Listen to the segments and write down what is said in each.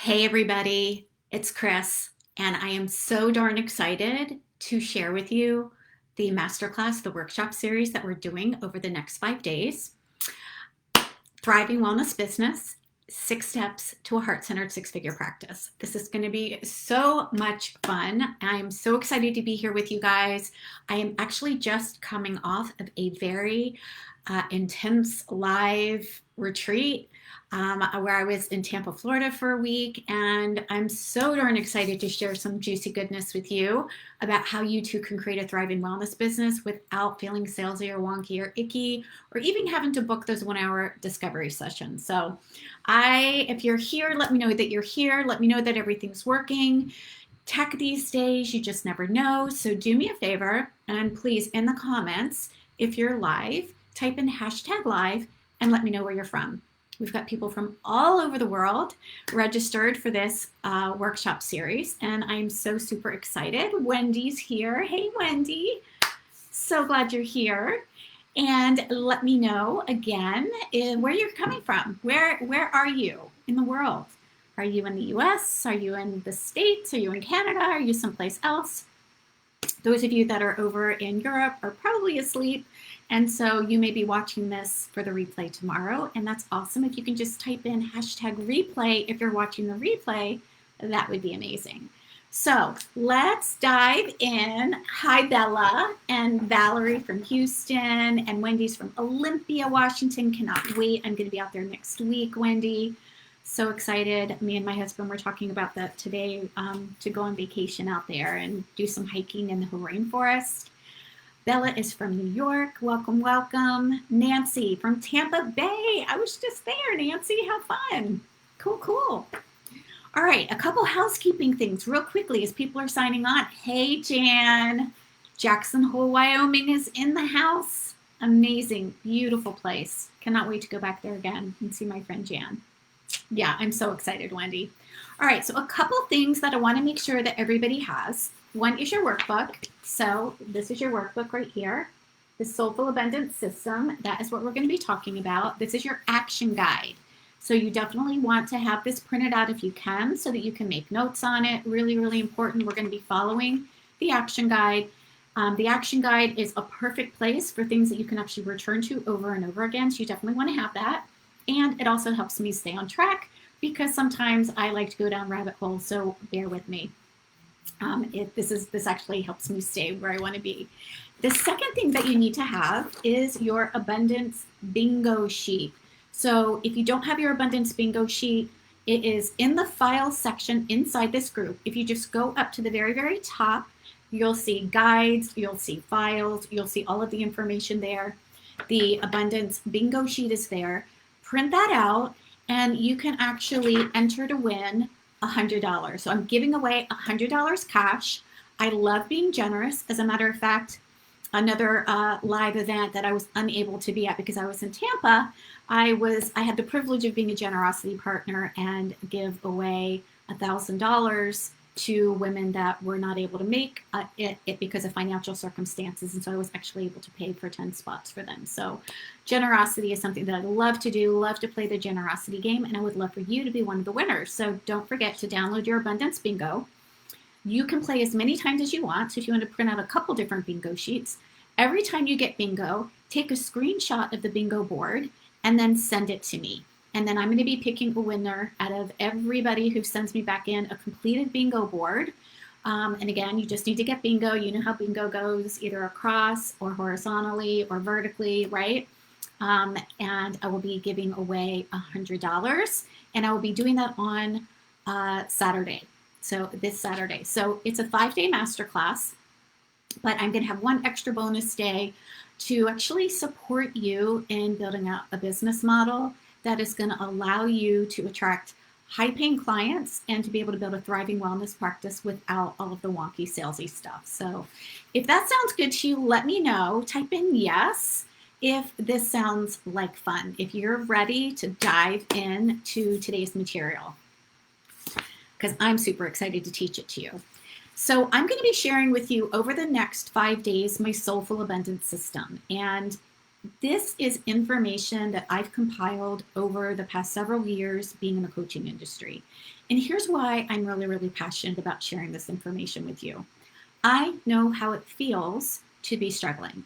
Hey everybody, it's Chris, and I am so darn excited to share with you the masterclass, the workshop series that we're doing over the next 5 days. Thriving Wellness Business, 6 steps to a heart-centered six-figure practice. This is going to be so much fun. I'm so excited to be here with you guys. I am actually just coming off of a very intense live retreat where I was in Tampa, Florida for a week, and I'm so darn excited to share some juicy goodness with you about how you too can create a thriving wellness business without feeling salesy or wonky or icky, or even having to book those 1 hour discovery sessions. So if you're here, let me know that you're here. Let me know that everything's working. Tech these days, you just never know. So do me a favor, and please, in the comments, if you're live, type in #live and let me know where you're from. We've got people from all over the world registered for this workshop series, and I'm so super excited. Wendy's here. Hey, Wendy. So glad you're here. And let me know again where you're coming from. Where are you in the world? Are you in the US? Are you in the States? Are you in Canada? Are you someplace else? Those of you that are over in Europe are probably asleep, and so you may be watching this for the replay tomorrow, and that's awesome. If you can just type in #replay if you're watching the replay, that would be amazing. So let's dive in. Hi, Bella and Valerie from Houston, and Wendy's from Olympia, Washington. Cannot wait. I'm going to be out there next week, Wendy. So excited. Me and my husband were talking about that today, to go on vacation out there and do some hiking in the rainforest. Bella is from New York. Welcome, welcome. Nancy from Tampa Bay. I was just there, Nancy. How fun. Cool, cool. All right, a couple housekeeping things real quickly as people are signing on. Hey, Jan. Jackson Hole, Wyoming is in the house. Amazing, beautiful place. Cannot wait to go back there again and see my friend Jan. Yeah, I'm so excited, Wendy. All right, so a couple things that I want to make sure that everybody has. One is your workbook. So this is your workbook right here, the Soulful Abundance System. That is what we're going to be talking about. This is your action guide. So you definitely want to have this printed out if you can so that you can make notes on it. Really, really important. We're going to be following the action guide. The action guide is a perfect place for things that you can actually return to over and over again. So you definitely want to have that. And it also helps me stay on track because sometimes I like to go down rabbit holes, so bear with me. This actually helps me stay where I want to be. The second thing that you need to have is your abundance bingo sheet. So if you don't have your abundance bingo sheet, it is in the file section inside this group. If you just go up to the very, very top, you'll see guides, you'll see files, you'll see all of the information there. The abundance bingo sheet is there. Print that out, and you can actually enter to win $100. So I'm giving away $100 cash. I love being generous. As a matter of fact, another live event that I was unable to be at because I was in Tampa, I had the privilege of being a generosity partner and give away $1,000 to women that were not able to make it because of financial circumstances. And so I was actually able to pay for 10 spots for them. So generosity is something that I love to do, love to play the generosity game, and I would love for you to be one of the winners. So don't forget to download your Abundance Bingo. You can play as many times as you want. So if you want to print out a couple different bingo sheets, every time you get bingo, take a screenshot of the bingo board and then send it to me. And then I'm going to be picking a winner out of everybody who sends me back in a completed bingo board. And again, you just need to get bingo. You know how bingo goes, either across or horizontally or vertically, right? And I will be giving away $100. And I will be doing that on Saturday. So this Saturday. So it's a 5-day masterclass, but I'm going to have one extra bonus day to actually support you in building out a business model that is going to allow you to attract high-paying clients and to be able to build a thriving wellness practice without all of the wonky salesy stuff. So if that sounds good to you, let me know. Type in yes if this sounds like fun, if you're ready to dive into today's material, because I'm super excited to teach it to you. So I'm going to be sharing with you over the next 5 days my Soulful Abundance System. And this is information that I've compiled over the past several years being in the coaching industry. And here's why I'm really, really passionate about sharing this information with you. I know how it feels to be struggling.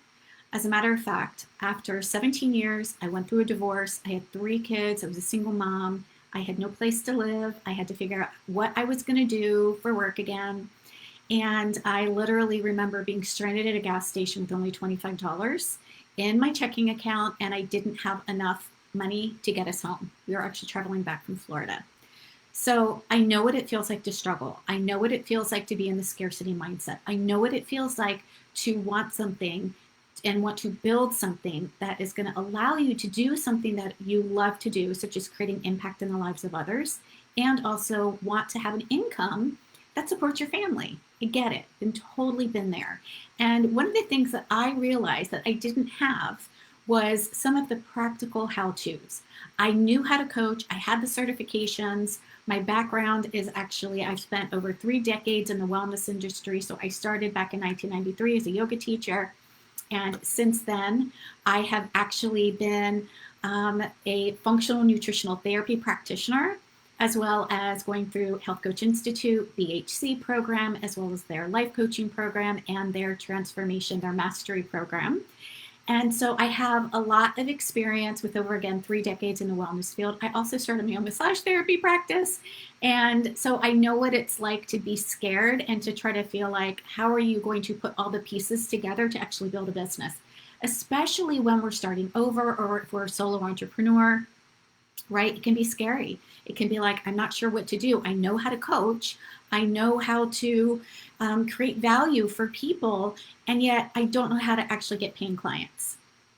As a matter of fact, after 17 years, I went through a divorce. I had 3 kids. I was a single mom. I had no place to live. I had to figure out what I was going to do for work again. And I literally remember being stranded at a gas station with only $25 in my checking account, and I didn't have enough money to get us home. We were actually traveling back from Florida. So I know what it feels like to struggle. I know what it feels like to be in the scarcity mindset. I know what it feels like to want something and want to build something that is going to allow you to do something that you love to do, such as creating impact in the lives of others, and also want to have an income that supports your family. I get it. Been totally been there. And one of the things that I realized that I didn't have was some of the practical how-tos. I knew how to coach. I had the certifications. My background is actually, I've spent over 3 decades in the wellness industry. So I started back in 1993 as a yoga teacher. And since then, I have actually been a functional nutritional therapy practitioner, as well as going through Health Coach Institute, BHC program, as well as their life coaching program and their transformation, their mastery program. And so I have a lot of experience with over, again, 3 decades in the wellness field. I also started my own massage therapy practice. And so I know what it's like to be scared and to try to feel like, how are you going to put all the pieces together to actually build a business? Especially when we're starting over or if we're a solo entrepreneur, right? It can be scary. It can be like, I'm not sure what to do. I know how to coach. I know how to create value for people. And yet I don't know how to actually get paying clients.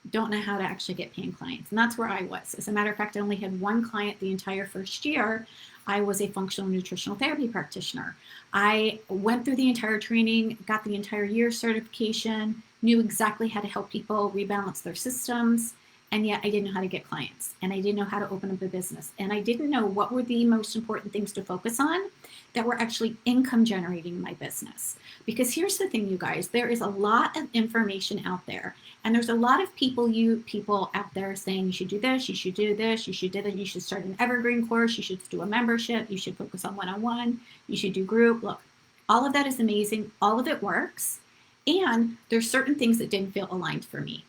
Don't know how to actually get paying clients. And that's where I was. As a matter of fact, I only had 1 client the entire first year. I was a functional nutritional therapy practitioner. I went through the entire training, got the entire year certification, knew exactly how to help people rebalance their systems. And yet I didn't know how to get clients, and I didn't know how to open up a business, and I didn't know what were the most important things to focus on that were actually income generating in my business. Because here's the thing, you guys, there is a lot of information out there, and there's a lot of people out there saying you should do this, you should do this, you should do that, you should start an evergreen course, you should do a membership, you should focus on one-on-one, you should do group. Look, all of that is amazing, all of it works, and there's certain things that didn't feel aligned for me.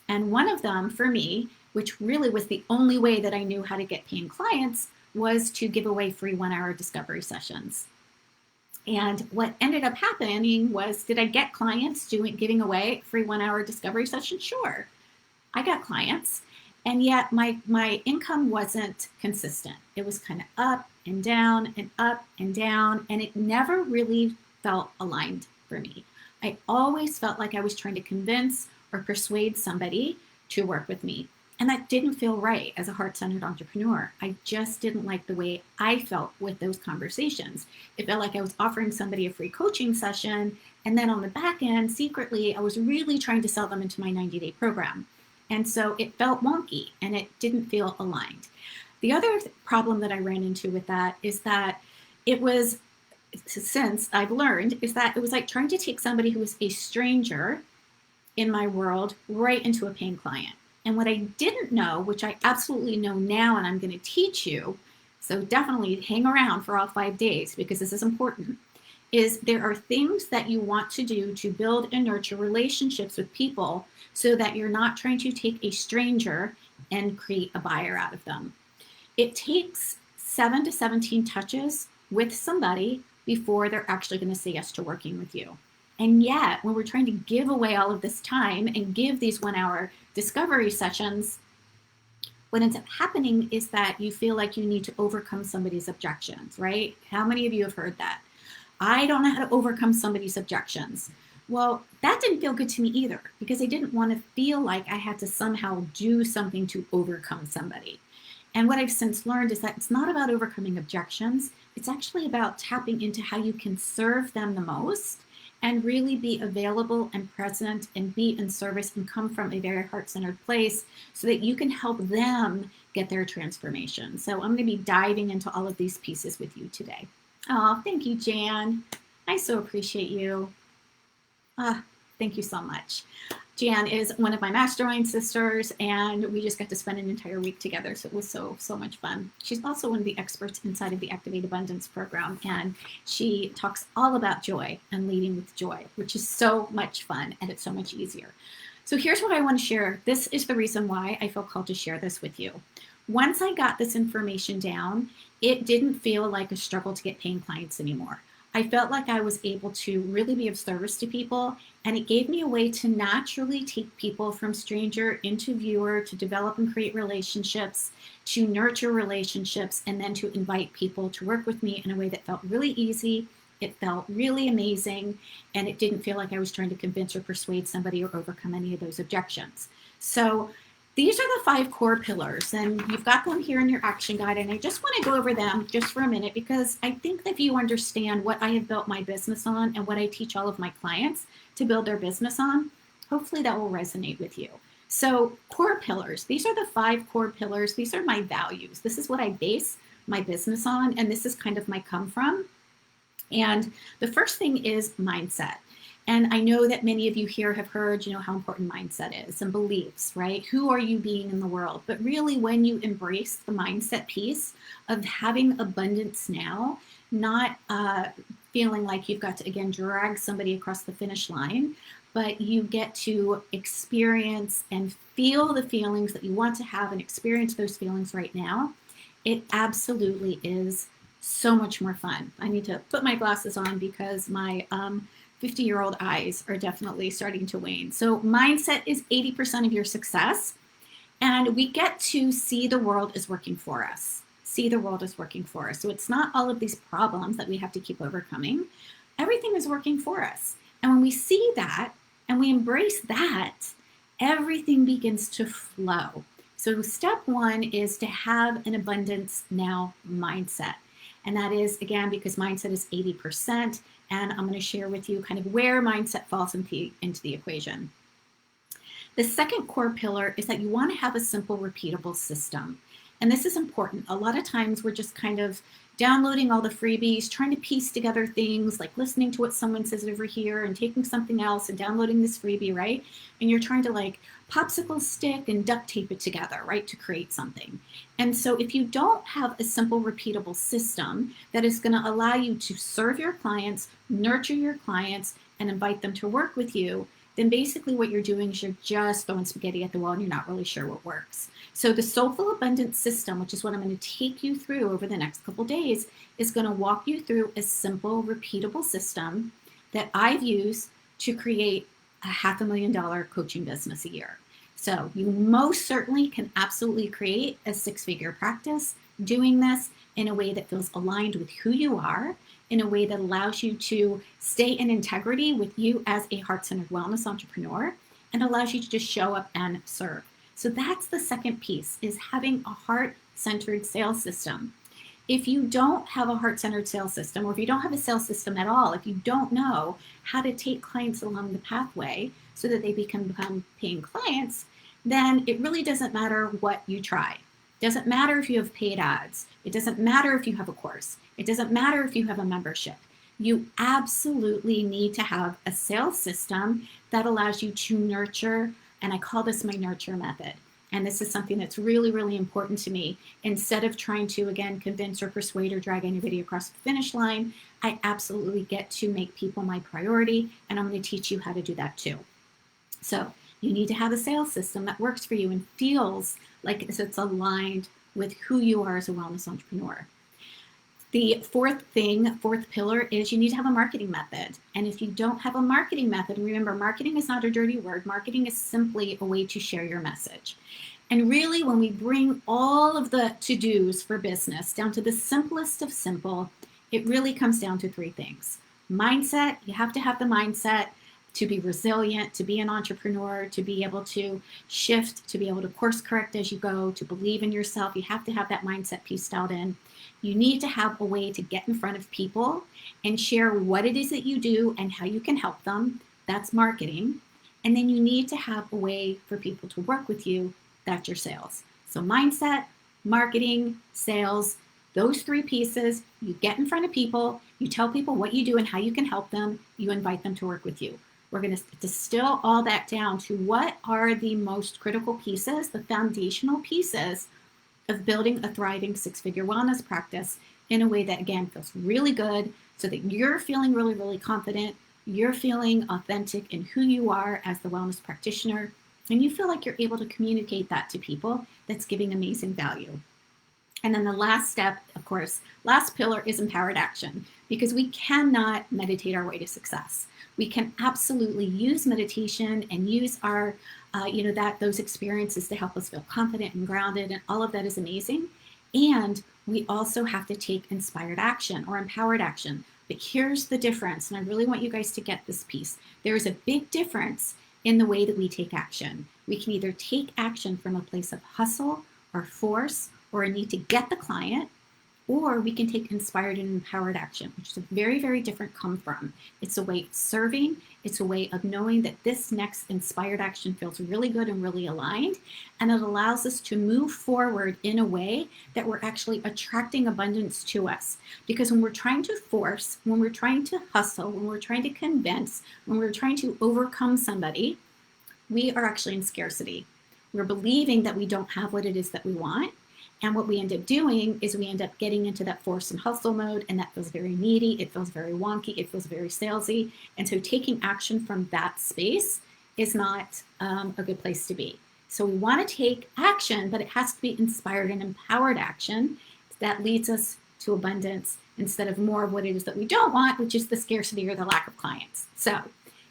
And one of them for me, which really was the only way that I knew how to get paying clients, was to give away free 1-hour discovery sessions. And what ended up happening was, did I get clients giving away free 1-hour discovery sessions? Sure, I got clients. And yet my income wasn't consistent. It was kind of up and down and up and down. And it never really felt aligned for me. I always felt like I was trying to convince or persuade somebody to work with me. And that didn't feel right as a heart-centered entrepreneur. I just didn't like the way I felt with those conversations. It felt like I was offering somebody a free coaching session, and then on the back end, secretly, I was really trying to sell them into my 90-day program. And so it felt wonky, and it didn't feel aligned. The other problem that I ran into with that is that it was, since I've learned, is that it was like trying to take somebody who was a stranger in my world right into a paying client. And what I didn't know, which I absolutely know now and I'm going to teach you, so definitely hang around for all 5 days because this is important, is there are things that you want to do to build and nurture relationships with people so that you're not trying to take a stranger and create a buyer out of them. It takes 7 to 17 touches with somebody before they're actually going to say yes to working with you. And yet, when we're trying to give away all of this time and give these 1-hour discovery sessions, what ends up happening is that you feel like you need to overcome somebody's objections, right? How many of you have heard that? I don't know how to overcome somebody's objections. Well, that didn't feel good to me either because I didn't want to feel like I had to somehow do something to overcome somebody. And what I've since learned is that it's not about overcoming objections. It's actually about tapping into how you can serve them the most and really be available and present and be in service and come from a very heart-centered place so that you can help them get their transformation. So I'm going to be diving into all of these pieces with you today. Oh, thank you, Jan. I so appreciate you. Thank you so much. Jan is one of my mastermind sisters, and we just got to spend an entire week together. So it was so much fun. She's also one of the experts inside of the Activate Abundance program, and she talks all about joy and leading with joy, which is so much fun, and it's so much easier. So here's what I want to share. This is the reason why I feel called to share this with you. Once I got this information down, it didn't feel like a struggle to get paying clients anymore. I felt like I was able to really be of service to people, and it gave me a way to naturally take people from stranger into viewer, to develop and create relationships, to nurture relationships, and then to invite people to work with me in a way that felt really easy. It felt really amazing, and it didn't feel like I was trying to convince or persuade somebody or overcome any of those objections. So these are the 5 core pillars, and you've got them here in your action guide, and I just want to go over them just for a minute, because I think that if you understand what I have built my business on and what I teach all of my clients to build their business on, hopefully that will resonate with you. So core pillars, these are the 5 core pillars. These are my values. This is what I base my business on, and this is kind of my come from. And the first thing is mindset. And I know that many of you here have heard, how important mindset is and beliefs, right? Who are you being in the world? But really, when you embrace the mindset piece of having abundance now, not feeling like you've got to, again, drag somebody across the finish line, but you get to experience and feel the feelings that you want to have and experience those feelings right now, it absolutely is so much more fun. I need to put my glasses on because my 50-year-old eyes are definitely starting to wane. So mindset is 80% of your success. And we get to see the world as working for us. See the world as working for us. So it's not all of these problems that we have to keep overcoming. Everything is working for us. And when we see that and we embrace that, everything begins to flow. So step 1 is to have an abundance now mindset. And that is, again, because mindset is 80%. And I'm going to share with you kind of where mindset falls into the equation. The second core pillar is that you want to have a simple, repeatable system. And this is important. A lot of times we're just kind of downloading all the freebies, trying to piece together things, like listening to what someone says over here and taking something else and downloading this freebie, right? And you're trying to like popsicle stick and duct tape it together, right, to create something. And so if you don't have a simple, repeatable system that is going to allow you to serve your clients, nurture your clients, and invite them to work with you, then basically what you're doing is you're just throwing spaghetti at the wall and you're not really sure what works. So the Soulful Abundance System, which is what I'm going to take you through over the next couple days, is going to walk you through a simple, repeatable system that I've used to create a $500,000 coaching business a year. So you most certainly can absolutely create a 6-figure practice doing this in a way that feels aligned with who you are, in a way that allows you to stay in integrity with you as a heart-centered wellness entrepreneur, and allows you to just show up and serve. So that's the second piece, is having a heart-centered sales system. If you don't have a heart-centered sales system, or if you don't have a sales system at all, if you don't know how to take clients along the pathway so that they become paying clients, then it really doesn't matter what you try. It doesn't matter if you have paid ads. It doesn't matter if you have a course. It doesn't matter if you have a membership. You absolutely need to have a sales system that allows you to nurture, and I call this my nurture method. And this is something that's really, really important to me. Instead of trying to, again, convince or persuade or drag anybody across the finish line, I absolutely get to make people my priority, and I'm going to teach you how to do that too. So you need to have a sales system that works for you and feels like it's aligned with who you are as a wellness entrepreneur. The fourth pillar is you need to have a marketing method. And if you don't have a marketing method, and remember, marketing is not a dirty word. Marketing is simply a way to share your message. And really, when we bring all of the to-dos for business down to the simplest of simple, it really comes down to 3 things. Mindset, you have to have the mindset to be resilient, to be an entrepreneur, to be able to shift, to be able to course correct as you go, to believe in yourself. You have to have that mindset piece dialed in. You need to have a way to get in front of people and share what it is that you do and how you can help them. That's marketing. And then you need to have a way for people to work with you. That's your sales. So mindset, marketing, sales, those 3 pieces, you get in front of people, you tell people what you do and how you can help them, you invite them to work with you. We're going to distill all that down to what are the most critical pieces, the foundational pieces of building a thriving six-figure wellness practice in a way that, again, feels really good so that you're feeling really, really confident. You're feeling authentic in who you are as the wellness practitioner, and you feel like you're able to communicate that to people that's giving amazing value. And then the last step, of course, last pillar is empowered action, because we cannot meditate our way to success. We can absolutely use meditation and use our, those experiences to help us feel confident and grounded, and all of that is amazing. And we also have to take inspired action or empowered action. But here's the difference, and I really want you guys to get this piece. There is a big difference in the way that we take action. We can either take action from a place of hustle or force or a need to get the client, or we can take inspired and empowered action, which is a very, very different come from. It's a way of serving. It's a way of knowing that this next inspired action feels really good and really aligned, and it allows us to move forward in a way that we're actually attracting abundance to us. Because when we're trying to force, when we're trying to hustle, when we're trying to convince, when we're trying to overcome somebody, we are actually in scarcity. We're believing that we don't have what it is that we want. And what we end up doing is we end up getting into that force and hustle mode, and that feels very needy. It feels very wonky. It feels very salesy. And so taking action from that space is not a good place to be. So we want to take action, but it has to be inspired and empowered action that leads us to abundance instead of more of what it is that we don't want, which is the scarcity or the lack of clients. So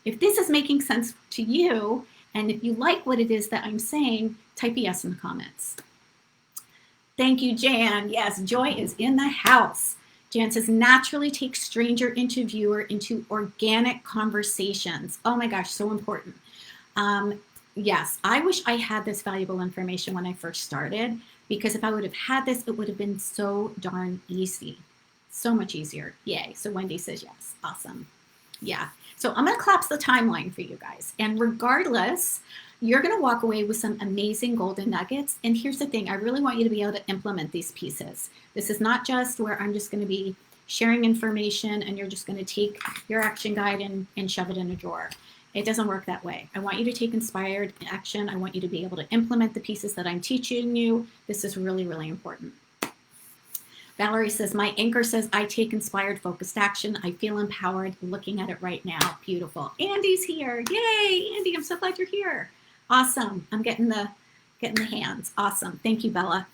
if this is making sense to you, and if you like what it is that I'm saying, type a yes in the comments. Thank you, Jan. Yes, Joy is in the house. Jan says, naturally take stranger interviewer into organic conversations. Oh my gosh, so important. Yes, I wish I had this valuable information when I first started, because if I would have had this, it would have been so darn easy. So much easier. Yay. So Wendy says yes. Awesome. Yeah. So I'm going to collapse the timeline for you guys. And regardless, you're going to walk away with some amazing golden nuggets. And here's the thing. I really want you to be able to implement these pieces. This is not just where I'm just going to be sharing information and you're just going to take your action guide and shove it in a drawer. It doesn't work that way. I want you to take inspired action. I want you to be able to implement the pieces that I'm teaching you. This is really, really important. Valerie says, my anchor says, I take inspired, focused action. I feel empowered looking at it right now. Beautiful. Andy's here. Yay, Andy, I'm so glad you're here. Awesome. I'm getting the hands. Awesome. Thank you, Bella.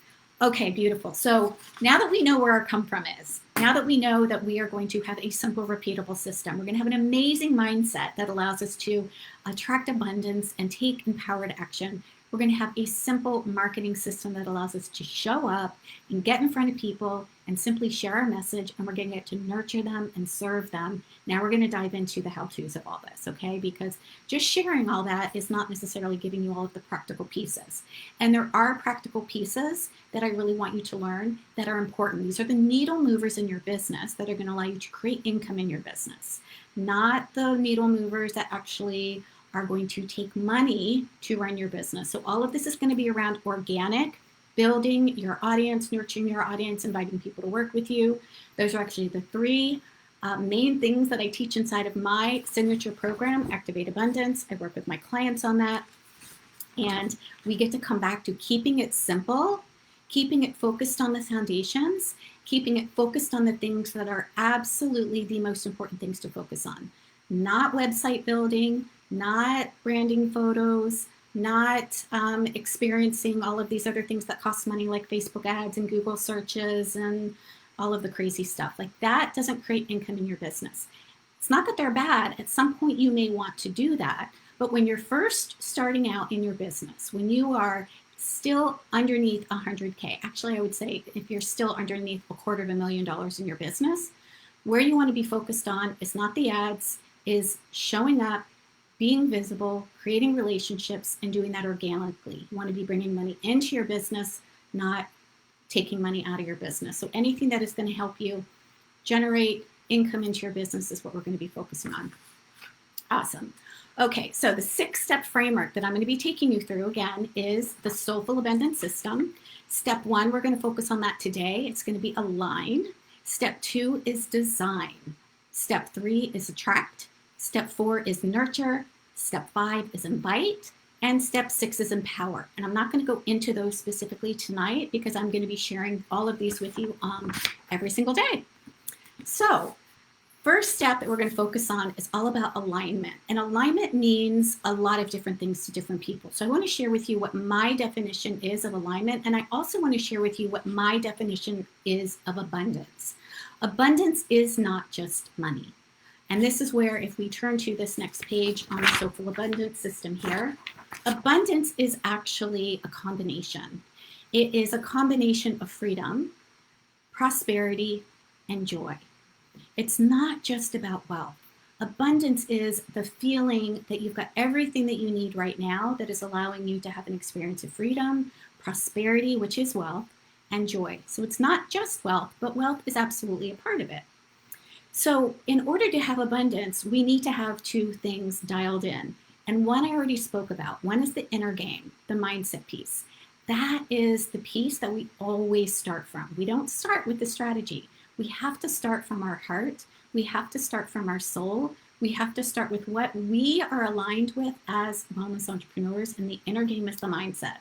Okay, beautiful. So now that we know where our come from is, now that we know that we are going to have a simple, repeatable system, we're going to have an amazing mindset that allows us to attract abundance and take empowered action. We're going to have a simple marketing system that allows us to show up and get in front of people and simply share our message, and we're going to get to nurture them and serve them. Now we're going to dive into the how-tos of all this, okay? Because just sharing all that is not necessarily giving you all of the practical pieces. And there are practical pieces that I really want you to learn that are important. These are the needle movers in your business that are going to allow you to create income in your business, not the needle movers that actually are going to take money to run your business. So all of this is going to be around organic, building your audience, nurturing your audience, inviting people to work with you. Those are actually the three main things that I teach inside of my signature program, Activate Abundance. I work with my clients on that. And we get to come back to keeping it simple, keeping it focused on the foundations, keeping it focused on the things that are absolutely the most important things to focus on. Not website building, not branding photos, not experiencing all of these other things that cost money like Facebook ads and Google searches and all of the crazy stuff. Like that doesn't create income in your business. It's not that they're bad. At some point you may want to do that. But when you're first starting out in your business, when you are still underneath 100K, actually I would say if you're still underneath $250,000 in your business, where you want to be focused on is not the ads, is showing up, being visible, creating relationships, and doing that organically. You want to be bringing money into your business, not taking money out of your business. So anything that is going to help you generate income into your business is what we're going to be focusing on. Awesome. Okay, so the 6-step framework that I'm going to be taking you through again is the Soulful Abundance System. Step 1, we're going to focus on that today. It's going to be align. Step 2 is design. Step 3 is attract. Step 4 is nurture. Step 5 is invite. And step 6 is empower. And I'm not going to go into those specifically tonight because I'm going to be sharing all of these with you every single day. So first step that we're going to focus on is all about alignment. And alignment means a lot of different things to different people. So I want to share with you what my definition is of alignment. And I also want to share with you what my definition is of abundance. Abundance is not just money. And this is where, if we turn to this next page on the Soulful Abundance system here, abundance is actually a combination. It is a combination of freedom, prosperity, and joy. It's not just about wealth. Abundance is the feeling that you've got everything that you need right now that is allowing you to have an experience of freedom, prosperity, which is wealth, and joy. So it's not just wealth, but wealth is absolutely a part of it. So in order to have abundance, we need to have two things dialed in. And one I already spoke about. One is the inner game, the mindset piece. That is the piece that we always start from. We don't start with the strategy. We have to start from our heart. We have to start from our soul. We have to start with what we are aligned with as wellness entrepreneurs, and the inner game is the mindset.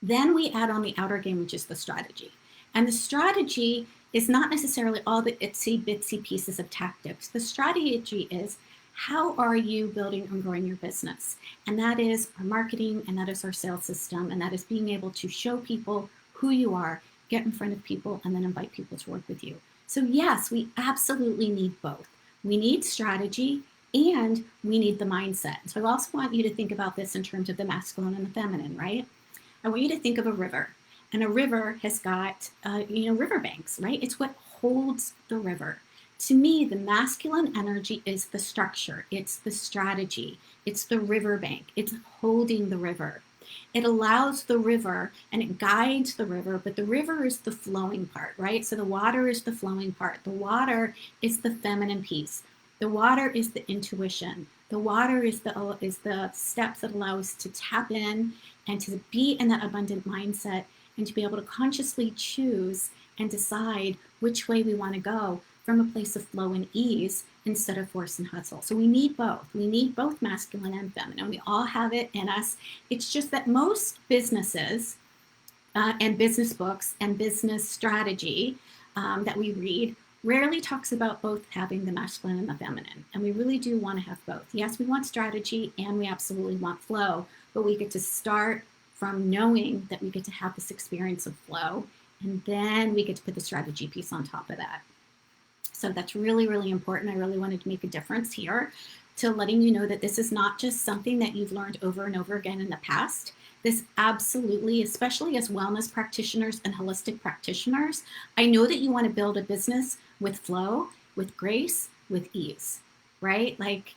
Then we add on the outer game, which is the strategy. And the strategy is not necessarily all the itsy bitsy pieces of tactics. The strategy is, how are you building and growing your business? And that is our marketing, and that is our sales system, and that is being able to show people who you are, get in front of people, and then invite people to work with you. So yes, we absolutely need both. We need strategy and we need the mindset. So I also want you to think about this in terms of the masculine and the feminine, right? I want you to think of a river. And a river has got, river banks, right? It's what holds the river. To me, the masculine energy is the structure. It's the strategy. It's the river bank. It's holding the river. It allows the river and it guides the river, but the river is the flowing part, right? So the water is the flowing part. The water is the feminine piece. The water is the intuition. The water is the steps that allow us to tap in and to be in that abundant mindset, and to be able to consciously choose and decide which way we want to go from a place of flow and ease instead of force and hustle. So we need both. We need both masculine and feminine. We all have it in us. It's just that most businesses and business books and business strategy that we read rarely talks about both having the masculine and the feminine. And we really do want to have both. Yes, we want strategy and we absolutely want flow, but we get to start from knowing that we get to have this experience of flow, and then we get to put the strategy piece on top of that. So that's really, really important. I really wanted to make a difference here to letting you know that this is not just something that you've learned over and over again in the past. This absolutely, especially as wellness practitioners and holistic practitioners, I know that you want to build a business with flow, with grace, with ease, right? Like,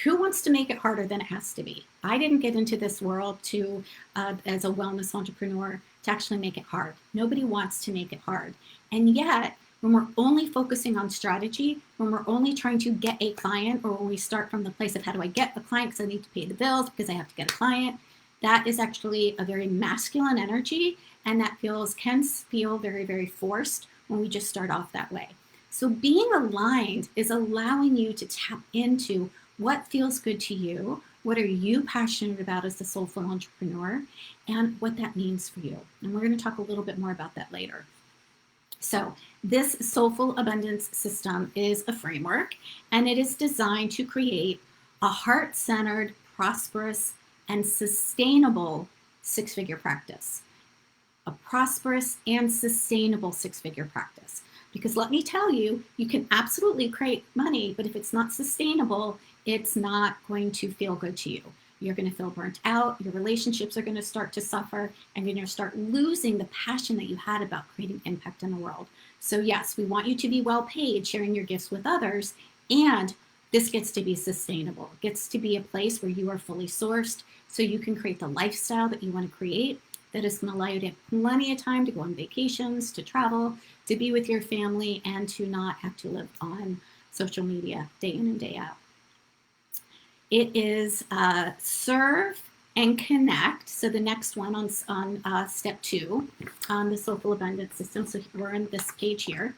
who wants to make it harder than it has to be? I didn't get into this world to, as a wellness entrepreneur, to actually make it hard. Nobody wants to make it hard. And yet, when we're only focusing on strategy, when we're only trying to get a client, or when we start from the place of how do I get a client because I need to pay the bills because I have to get a client, that is actually a very masculine energy, and that can feel very, very forced when we just start off that way. So being aligned is allowing you to tap into what feels good to you, what are you passionate about as a soulful entrepreneur, and what that means for you. And we're going to talk a little bit more about that later. So this Soulful Abundance system is a framework, and it is designed to create a heart-centered, prosperous, and sustainable six-figure practice. A prosperous and sustainable six-figure practice. Because let me tell you, you can absolutely create money, but if it's not sustainable, it's not going to feel good to you. You're going to feel burnt out. Your relationships are going to start to suffer, and you're going to start losing the passion that you had about creating impact in the world. So yes, we want you to be well paid, sharing your gifts with others, and this gets to be sustainable. It gets to be a place where you are fully sourced, so you can create the lifestyle that you want to create that is going to allow you to have plenty of time to go on vacations, to travel, to be with your family, and to not have to live on social media day in and day out. It is serve and connect. So the next one on step 2 on the Soulful Abundance system. So we're on this page here.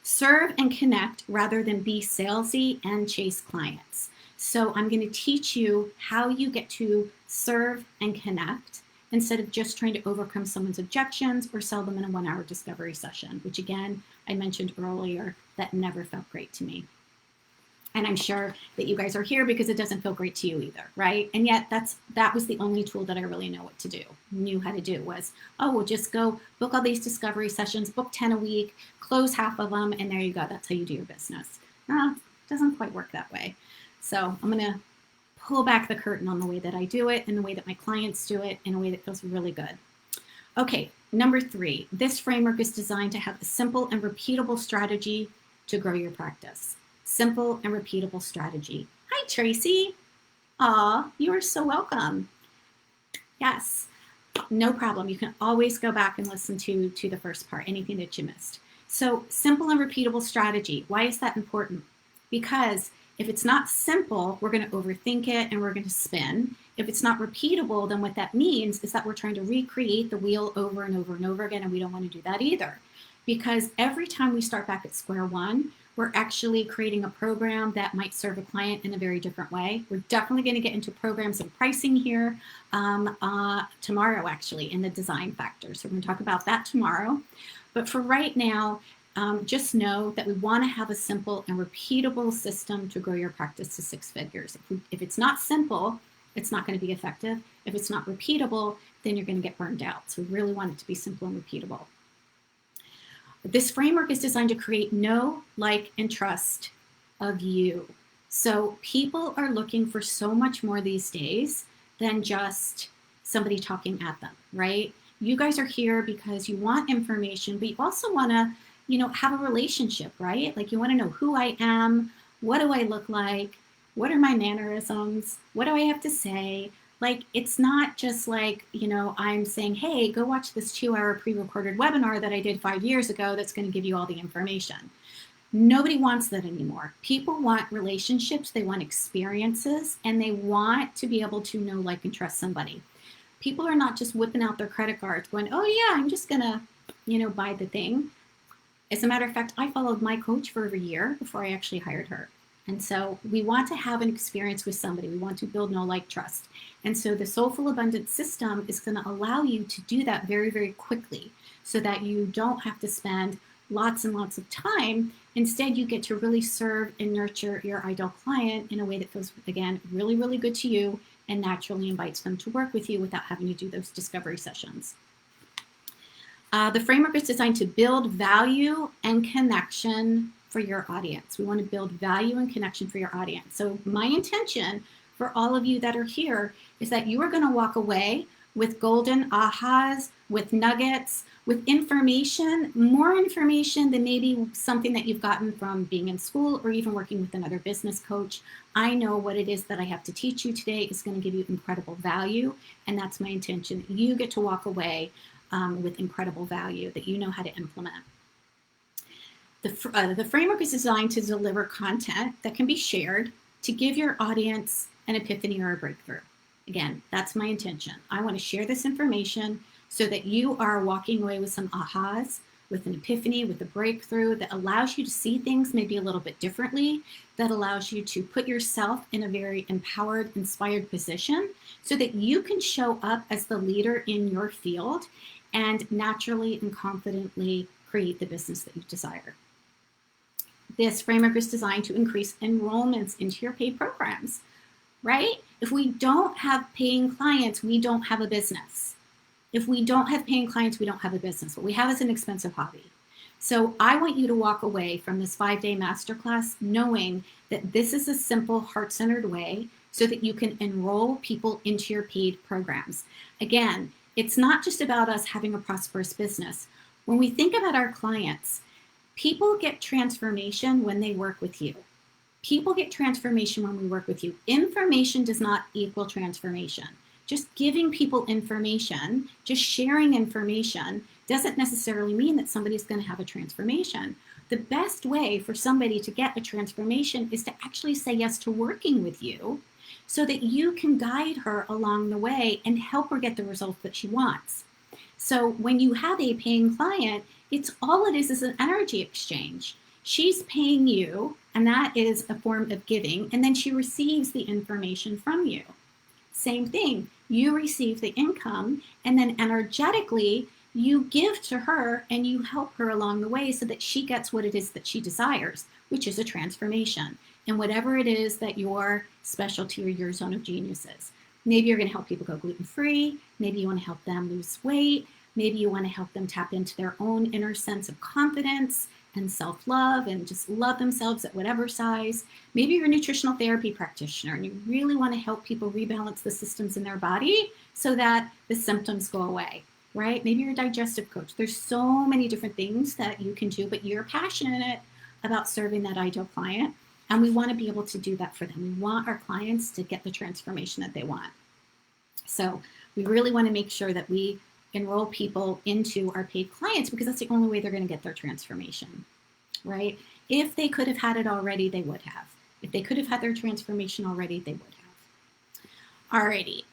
Serve and connect rather than be salesy and chase clients. So I'm going to teach you how you get to serve and connect instead of just trying to overcome someone's objections or sell them in a 1-hour discovery session, which again, I mentioned earlier, that never felt great to me. And I'm sure that you guys are here because it doesn't feel great to you either, right? And yet that was the only tool that I really knew how to do was, oh, we'll just go book all these discovery sessions, book 10 a week, close half of them, and there you go. That's how you do your business. No, it doesn't quite work that way. So I'm going to pull back the curtain on the way that I do it and the way that my clients do it in a way that feels really good. Okay, number 3, this framework is designed to have a simple and repeatable strategy to grow your practice. Simple and repeatable strategy. Hi, Tracy. Aw, you are so welcome. Yes, no problem. You can always go back and listen to the first part, anything that you missed. So simple and repeatable strategy. Why is that important? Because if it's not simple, we're going to overthink it and we're going to spin. If it's not repeatable, then what that means is that we're trying to recreate the wheel over and over and over again, and we don't want to do that either. Because every time we start back at square one, we're actually creating a program that might serve a client in a very different way. We're definitely going to get into programs and pricing here tomorrow, actually, in the design factor. So we're going to talk about that tomorrow. But for right now, just know that we want to have a simple and repeatable system to grow your practice to 6 figures. If it's not simple, it's not going to be effective. If it's not repeatable, then you're going to get burned out. So we really want it to be simple and repeatable. This framework is designed to create know, like, and trust of you. So people are looking for so much more these days than just somebody talking at them, right? You guys are here because you want information, but you also want to, have a relationship, right? Like you want to know who I am, what do I look like, what are my mannerisms, what do I have to say? Like, it's not just like, I'm saying, hey, go watch this 2-hour pre-recorded webinar that I did 5 years ago that's going to give you all the information. Nobody wants that anymore. People want relationships, they want experiences, and they want to be able to know, like, and trust somebody. People are not just whipping out their credit cards going, oh yeah, I'm just going to, buy the thing. As a matter of fact, I followed my coach for over a year before I actually hired her. And so we want to have an experience with somebody. We want to build know, like, trust. And so the Soulful Abundance system is going to allow you to do that very, very quickly so that you don't have to spend lots and lots of time. Instead, you get to really serve and nurture your ideal client in a way that feels, again, really, really good to you and naturally invites them to work with you without having to do those discovery sessions. The framework is designed to build value and connection for your audience. We want to build value and connection for your audience. So my intention for all of you that are here is that you are going to walk away with golden ahas, with nuggets, with information, more information than maybe something that you've gotten from being in school or even working with another business coach. I know what it is that I have to teach you today is going to give you incredible value, and that's my intention. You get to walk away with incredible value that you know how to implement. The framework is designed to deliver content that can be shared to give your audience an epiphany or a breakthrough. Again, that's my intention. I want to share this information so that you are walking away with some ahas, with an epiphany, with a breakthrough that allows you to see things maybe a little bit differently, that allows you to put yourself in a very empowered, inspired position so that you can show up as the leader in your field and naturally and confidently create the business that you desire. This framework is designed to increase enrollments into your paid programs, right? If we don't have paying clients, we don't have a business. If we don't have paying clients, we don't have a business. What we have is an expensive hobby. So I want you to walk away from this 5-day masterclass knowing that this is a simple, heart-centered way so that you can enroll people into your paid programs. Again, it's not just about us having a prosperous business. When we think about our clients, people get transformation when they work with you. People get transformation when we work with you. Information does not equal transformation. Just giving people information, just sharing information, doesn't necessarily mean that somebody's going to have a transformation. The best way for somebody to get a transformation is to actually say yes to working with you so that you can guide her along the way and help her get the results that she wants. So when you have a paying client, it's all it is an energy exchange. She's paying you, and that is a form of giving, and then she receives the information from you. Same thing, you receive the income, and then energetically you give to her and you help her along the way so that she gets what it is that she desires, which is a transformation in whatever it is that your specialty or your zone of genius is. Maybe you're going to help people go gluten-free. Maybe you want to help them lose weight. Maybe you want to help them tap into their own inner sense of confidence and self-love and just love themselves at whatever size. Maybe you're a nutritional therapy practitioner and you really want to help people rebalance the systems in their body so that the symptoms go away, right? Maybe you're a digestive coach. There's so many different things that you can do, but you're passionate about serving that ideal client. And we want to be able to do that for them. We want our clients to get the transformation that they want. So we really want to make sure that we enroll people into our paid clients because that's the only way they're going to get their transformation, right? If they could have had it already, they would have. If they could have had their transformation already, they would have. Alrighty,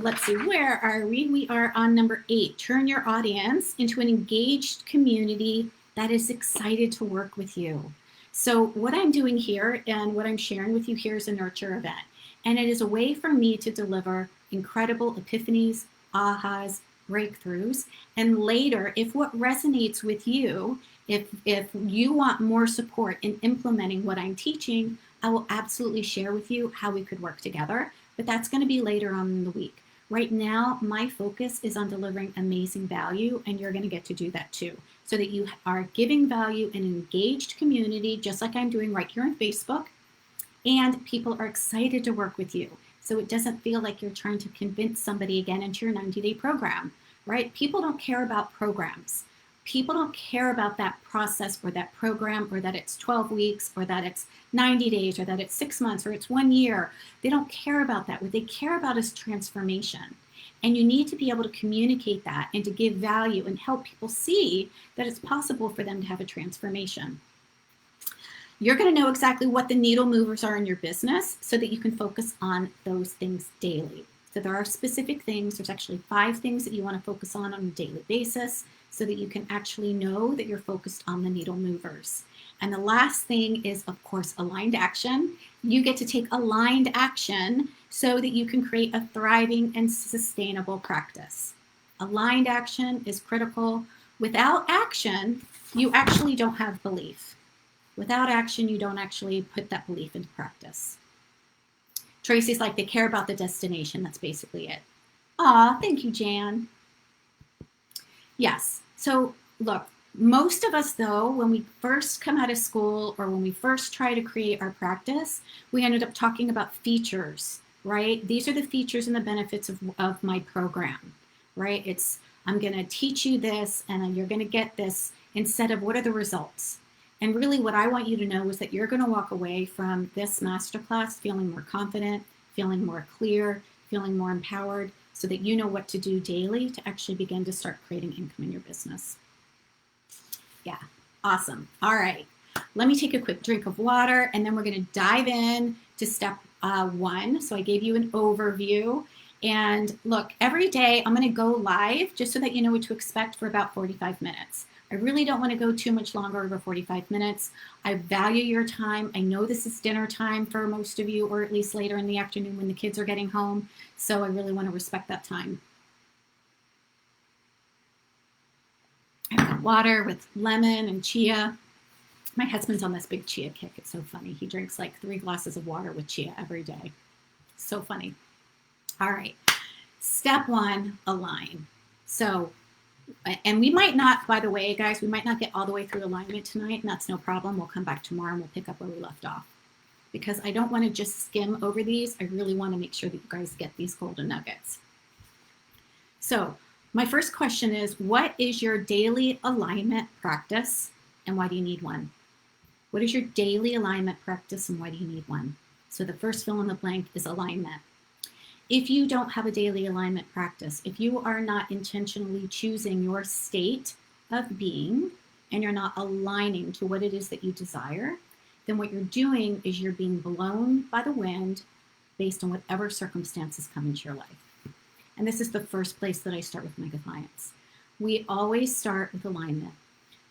let's see, where are we? We are on number 8. Turn your audience into an engaged community that is excited to work with you. So what I'm doing here and what I'm sharing with you here is a nurture event. And it is a way for me to deliver incredible epiphanies, ahas, breakthroughs. And later, if what resonates with you, if you want more support in implementing what I'm teaching, I will absolutely share with you how we could work together. But that's going to be later on in the week. Right now, my focus is on delivering amazing value, and you're going to get to do that too, so that you are giving value in an engaged community, just like I'm doing right here on Facebook, and people are excited to work with you. So it doesn't feel like you're trying to convince somebody again into your 90-day program, right? People don't care about programs. People don't care about that process or that program or that it's 12 weeks or that it's 90 days or that it's 6 months or it's 1 year. They don't care about that. What they care about is transformation. And you need to be able to communicate that and to give value and help people see that it's possible for them to have a transformation. You're going to know exactly what the needle movers are in your business so that you can focus on those things daily. So there are specific things. There's actually 5 things that you want to focus on a daily basis so that you can actually know that you're focused on the needle movers. And the last thing is, of course, aligned action. You get to take aligned action so that you can create a thriving and sustainable practice. Aligned action is critical. Without action, you actually don't have belief. Without action, you don't actually put that belief into practice. Tracy's like, they care about the destination. That's basically it. Aw, thank you, Jan. Yes. So look, most of us, though, when we first come out of school or when we first try to create our practice, we ended up talking about features, right? These are the features and the benefits of my program, right? It's, I'm going to teach you this and you're going to get this instead of what are the results. And really what I want you to know is that you're going to walk away from this masterclass feeling more confident, feeling more clear, feeling more empowered, so that you know what to do daily to actually begin to start creating income in your business. Yeah, awesome. All right, let me take a quick drink of water and then we're going to dive in to step 1. So I gave you an overview. And look, every day I'm going to go live just so that you know what to expect for about 45 minutes. I really don't want to go too much longer over 45 minutes. I value your time. I know this is dinner time for most of you, or at least later in the afternoon when the kids are getting home. So I really want to respect that time. I've got water with lemon and chia. My husband's on this big chia kick. It's so funny. He drinks like 3 glasses of water with chia every day. So funny. All right. Step 1, align. So, and we might not, by the way, guys, we might not get all the way through alignment tonight, and that's no problem. We'll come back tomorrow and we'll pick up where we left off. Because I don't want to just skim over these. I really want to make sure that you guys get these golden nuggets. So my first question is, what is your daily alignment practice and why do you need one? What is your daily alignment practice and why do you need one? So the first fill in the blank is alignment. If you don't have a daily alignment practice, if you are not intentionally choosing your state of being and you're not aligning to what it is that you desire, then what you're doing is you're being blown by the wind based on whatever circumstances come into your life. And this is the first place that I start with my clients. We always start with alignment.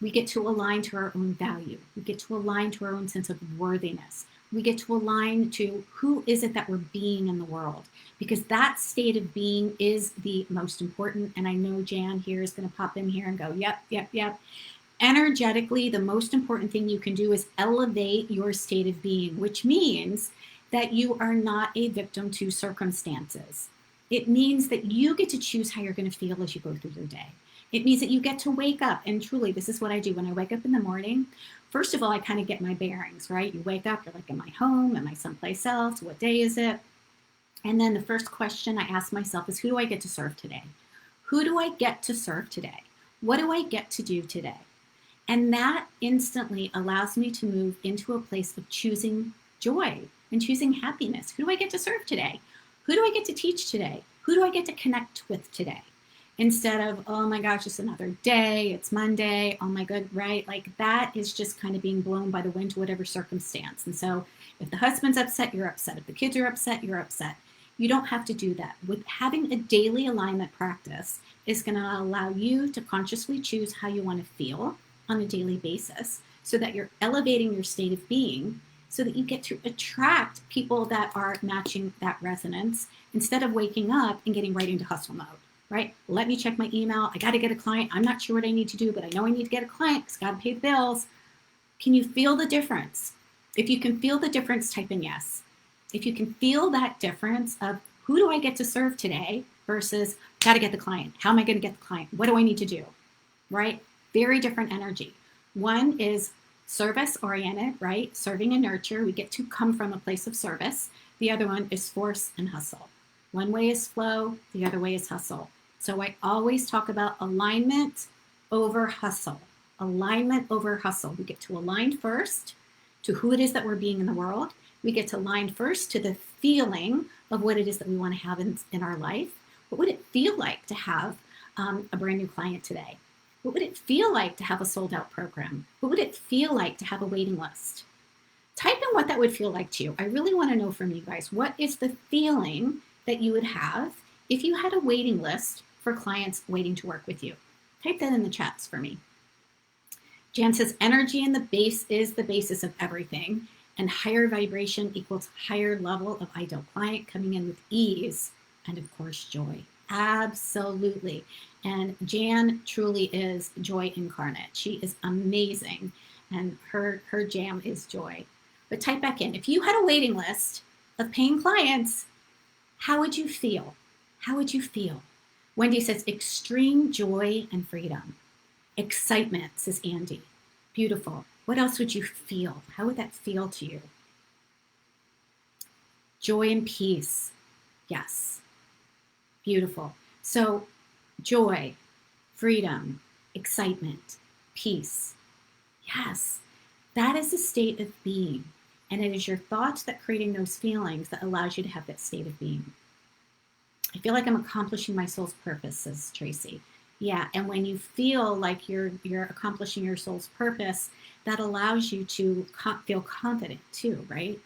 We get to align to our own value. We get to align to our own sense of worthiness. We get to align to who is it that we're being in the world, because that state of being is the most important. And I know Jan here is going to pop in here and go, yep, yep, yep. Energetically, the most important thing you can do is elevate your state of being, which means that you are not a victim to circumstances. It means that you get to choose how you're going to feel as you go through your day. It means that you get to wake up, and truly, this is what I do when I wake up in the morning. First of all, I kind of get my bearings, right? You wake up, you're like, am I home? Am I someplace else? What day is it? And then the first question I ask myself is, who do I get to serve today? Who do I get to serve today? What do I get to do today? And that instantly allows me to move into a place of choosing joy and choosing happiness. Who do I get to serve today? Who do I get to teach today? Who do I get to connect with today? Instead of, oh my gosh, it's another day, it's Monday, oh my good, right? Like that is just kind of being blown by the wind to whatever circumstance. And so if the husband's upset, you're upset. If the kids are upset, you're upset. You don't have to do that. With having a daily alignment practice is going to allow you to consciously choose how you want to feel on a daily basis, so that you're elevating your state of being, so that you get to attract people that are matching that resonance, instead of waking up and getting right into hustle mode. Right? Let me check my email. I got to get a client. I'm not sure what I need to do, but I know I need to get a client because I got to pay the bills. Can you feel the difference? If you can feel the difference, type in yes. If you can feel that difference of who do I get to serve today versus got to get the client. How am I going to get the client? What do I need to do? Right? Very different energy. One is service oriented, right? Serving and nurture. We get to come from a place of service. The other one is force and hustle. One way is flow, the other way is hustle. So I always talk about alignment over hustle. Alignment over hustle. We get to align first to who it is that we're being in the world. We get to align first to the feeling of what it is that we want to have in our life. What would it feel like to have a brand new client today? What would it feel like to have a sold out program? What would it feel like to have a waiting list? Type in what that would feel like to you. I really want to know from you guys, what is the feeling that you would have if you had a waiting list for clients waiting to work with you? Type that in the chats for me. Jan says, energy in the base is the basis of everything, and higher vibration equals higher level of ideal client coming in with ease and, of course, joy. Absolutely. And Jan truly is joy incarnate. She is amazing, and her jam is joy. But type back in, if you had a waiting list of paying clients, how would you feel? How would you feel? Wendy says, extreme joy and freedom. Excitement, says Andy. Beautiful. What else would you feel? How would that feel to you? Joy and peace. Yes. Beautiful. So joy, freedom, excitement, peace. Yes. That is a state of being. And it is your thoughts that creating those feelings that allows you to have that state of being. I feel like I'm accomplishing my soul's purpose, says Tracy. Yeah, and when you feel like you're accomplishing your soul's purpose, that allows you to feel confident too, right?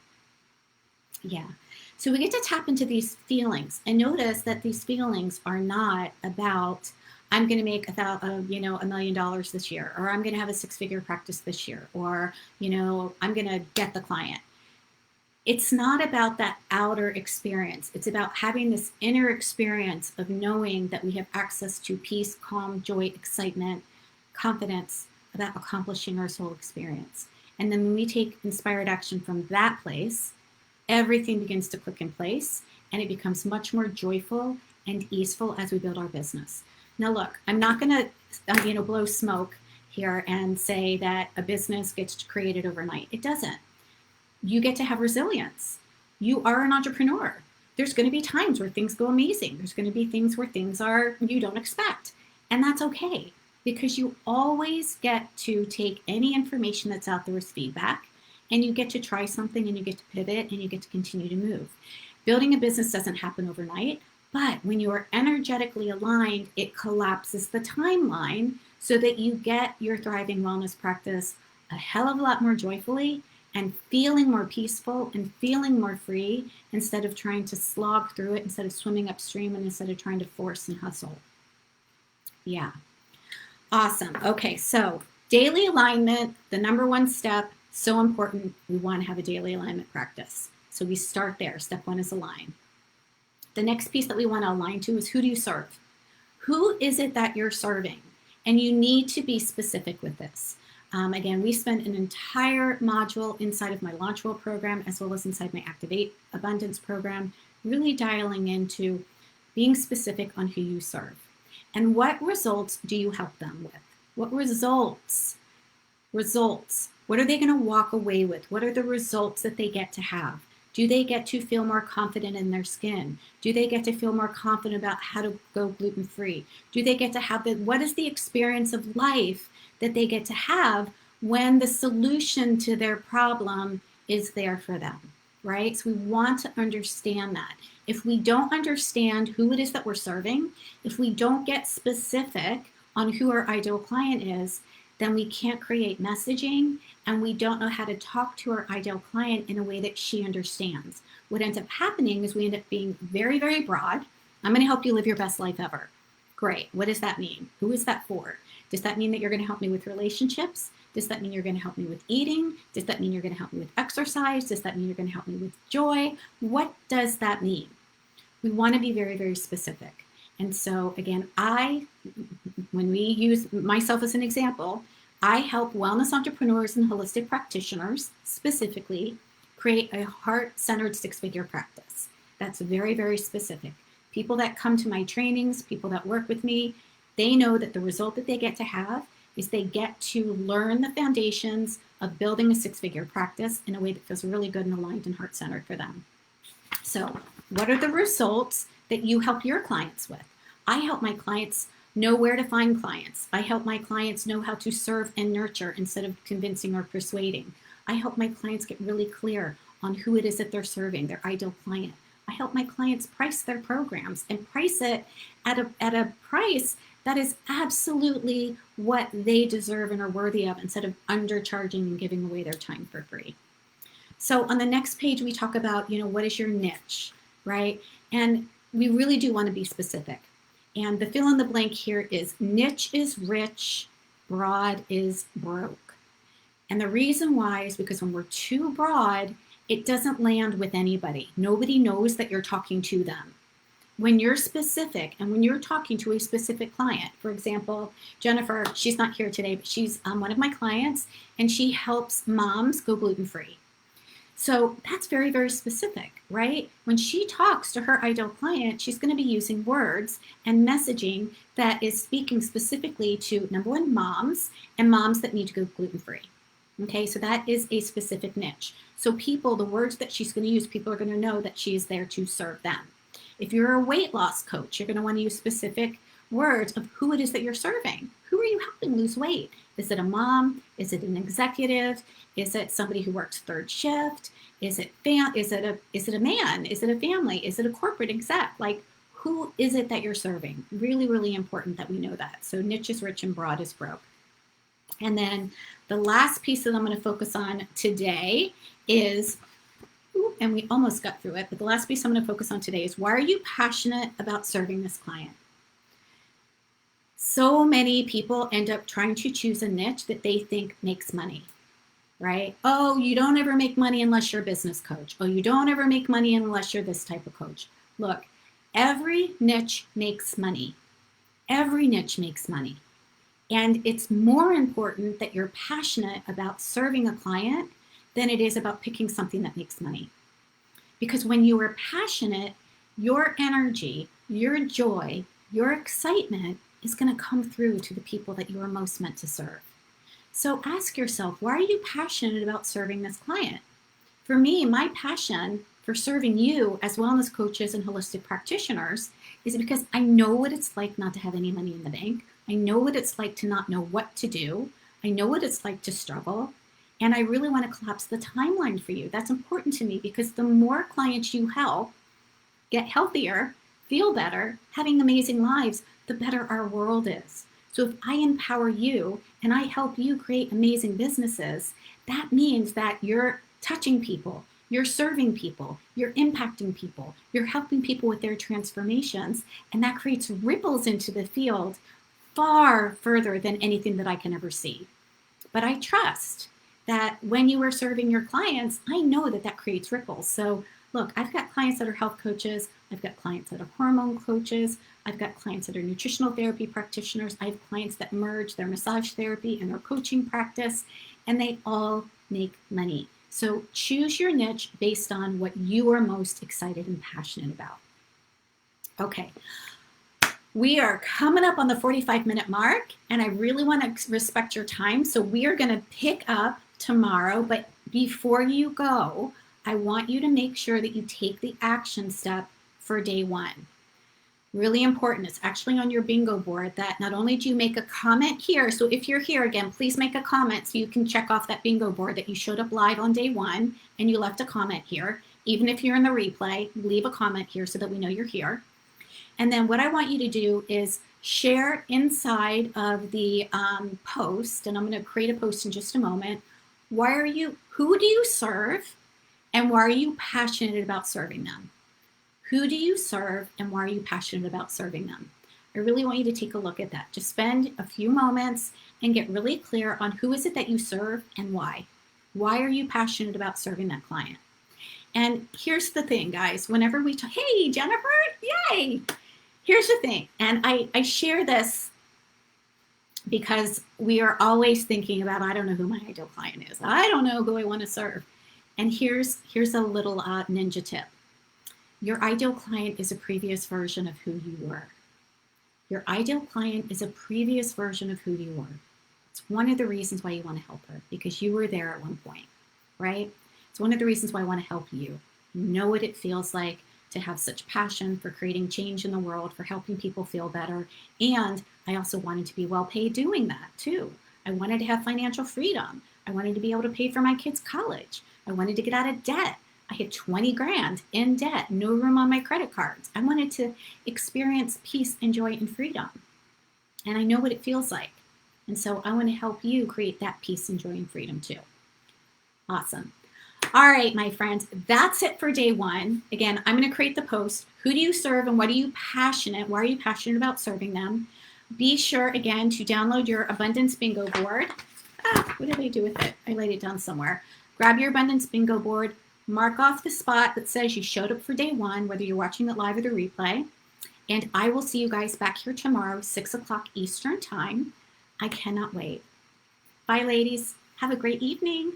Yeah. So we get to tap into these feelings, and notice that these feelings are not about, I'm going to make $1 million this year, or I'm going to have a 6-figure practice this year, or, I'm going to get the client. It's not about that outer experience. It's about having this inner experience of knowing that we have access to peace, calm, joy, excitement, confidence about accomplishing our soul experience. And then when we take inspired action from that place, everything begins to click in place, and it becomes much more joyful and easeful as we build our business. Now, look, I'm not going to, blow smoke here and say that a business gets created overnight. It doesn't. You get to have resilience. You are an entrepreneur. There's going to be times where things go amazing. There's going to be things where things are you don't expect. And that's okay, because you always get to take any information that's out there as feedback, and you get to try something, and you get to pivot, and you get to continue to move. Building a business doesn't happen overnight, but when you are energetically aligned, it collapses the timeline so that you get your thriving wellness practice a hell of a lot more joyfully, and feeling more peaceful and feeling more free, instead of trying to slog through it, instead of swimming upstream, and instead of trying to force and hustle. Yeah. Awesome. Okay, so Daily alignment, the number one step, so important. We want to have a daily alignment practice. So we start there. Step one is align. The next piece that we want to align to is, who do you serve? Who is it that you're serving? And you need to be specific with this. Again, we spent an entire module inside of my Launch Well program, as well as inside my Activate Abundance program, really dialing into being specific on who you serve. And what results do you help them with? What results? Results. What are they going to walk away with? What are the results that they get to have? Do they get to feel more confident in their skin? Do they get to feel more confident about how to go gluten-free? Do they get to have what is the experience of life that they get to have when the solution to their problem is there for them, right? So we want to understand that. If we don't understand who it is that we're serving, if we don't get specific on who our ideal client is, then we can't create messaging, and we don't know how to talk to our ideal client in a way that she understands. What ends up happening is we end up being very, very broad. I'm going to help you live your best life ever. Great. What does that mean? Who is that for? Does that mean that you're going to help me with relationships? Does that mean you're going to help me with eating? Does that mean you're going to help me with exercise? Does that mean you're going to help me with joy? What does that mean? We want to be very, very specific. And so again, when we use myself as an example, I help wellness entrepreneurs and holistic practitioners specifically create a heart-centered six-figure practice. That's very, very specific. People that come to my trainings, people that work with me, they know that the result that they get to have is they get to learn the foundations of building a six-figure practice in a way that feels really good and aligned and heart-centered for them. So what are the results that you help your clients with? I help my clients know where to find clients. I help my clients know how to serve and nurture instead of convincing or persuading. I help my clients get really clear on who it is that they're serving, their ideal client. I help my clients price their programs and price it at a price that is absolutely what they deserve and are worthy of, instead of undercharging and giving away their time for free. So on the next page, we talk about, what is your niche, right? And we really do want to be specific. And the fill in the blank here is niche is rich, broad is broke. And the reason why is because when we're too broad, it doesn't land with anybody. Nobody knows that you're talking to them. When you're specific and when you're talking to a specific client, for example, Jennifer, she's not here today, but she's one of my clients, and she helps moms go gluten-free. So that's very, very specific, right? When she talks to her ideal client, she's going to be using words and messaging that is speaking specifically to, number one, moms, and moms that need to go gluten-free. Okay, so that is a specific niche. So people, the words that she's going to use, people are going to know that she is there to serve them. If you're a weight loss coach, you're going to want to use specific words of who it is that you're serving. Who are you helping lose weight? Is it a mom? Is it an executive? Is it somebody who works third shift? Is it a man? Is it a family? Is it a corporate exec? Like, who is it that you're serving? Really, really important that we know that. So niche is rich and broad is broke. And then the last piece that I'm going to focus on today is, and we almost got through it, but the last piece I'm going to focus on today is, why are you passionate about serving this client? So many people end up trying to choose a niche that they think makes money, right? Oh, you don't ever make money unless you're a business coach. Oh, you don't ever make money unless you're this type of coach. Look, every niche makes money. Every niche makes money. And it's more important that you're passionate about serving a client than it is about picking something that makes money. Because when you are passionate, your energy, your joy, your excitement is going to come through to the people that you are most meant to serve. So ask yourself, why are you passionate about serving this client? For me, my passion for serving you as wellness coaches and holistic practitioners is because I know what it's like not to have any money in the bank. I know what it's like to not know what to do. I know what it's like to struggle. And I really want to collapse the timeline for you. That's important to me, because the more clients you help get healthier, feel better, having amazing lives, the better our world is. So if I empower you and I help you create amazing businesses, that means that you're touching people, you're serving people, you're impacting people, you're helping people with their transformations, and that creates ripples into the field far further than anything that I can ever see. But I trust that when you are serving your clients, I know that that creates ripples. So look, I've got clients that are health coaches. I've got clients that are hormone coaches. I've got clients that are nutritional therapy practitioners. I have clients that merge their massage therapy and their coaching practice, and they all make money. So choose your niche based on what you are most excited and passionate about. Okay, we are coming up on the 45-minute mark, and I really want to respect your time. So we are going to pick up tomorrow, but before you go, I want you to make sure that you take the action step for day one. Really important. It's actually on your bingo board that not only do you make a comment here, so if you're here again, please make a comment so you can check off that bingo board that you showed up live on day one and you left a comment here. Even if you're in the replay, leave a comment here so that we know you're here. And then what I want you to do is share inside of the post, and I'm going to create a post in just a moment. Who do you serve, and why are you passionate about serving them? Who do you serve, and why are you passionate about serving them? I really want you to take a look at that. Just spend a few moments and get really clear on who is it that you serve and why. Why are you passionate about serving that client? And here's the thing, guys. Whenever we talk, hey, Jennifer, yay! Here's the thing, and I share this because we are always thinking about, I don't know who my ideal client is. I don't know who I want to serve. And here's a little ninja tip. Your ideal client is a previous version of who you were. Your ideal client is a previous version of who you were. It's one of the reasons why you want to help her, because you were there at one point, right? It's one of the reasons why I want to help you. You know what it feels like to have such passion for creating change in the world, for helping people feel better. And I also wanted to be well paid doing that too. I wanted to have financial freedom. I wanted to be able to pay for my kids' college. I wanted to get out of debt. I had 20 grand in debt, no room on my credit cards. I wanted to experience peace and joy and freedom. And I know what it feels like. And so I want to help you create that peace and joy and freedom too. Awesome. All right, my friends, that's it for day one. Again, I'm going to create the post. Who do you serve and what are you passionate? Why are you passionate about serving them? Be sure, again, to download your Abundance Bingo board. What did I do with it? I laid it down somewhere. Grab your Abundance Bingo board. Mark off the spot that says you showed up for day one, whether you're watching it live or the replay. And I will see you guys back here tomorrow, 6 o'clock Eastern time. I cannot wait. Bye, ladies. Have a great evening.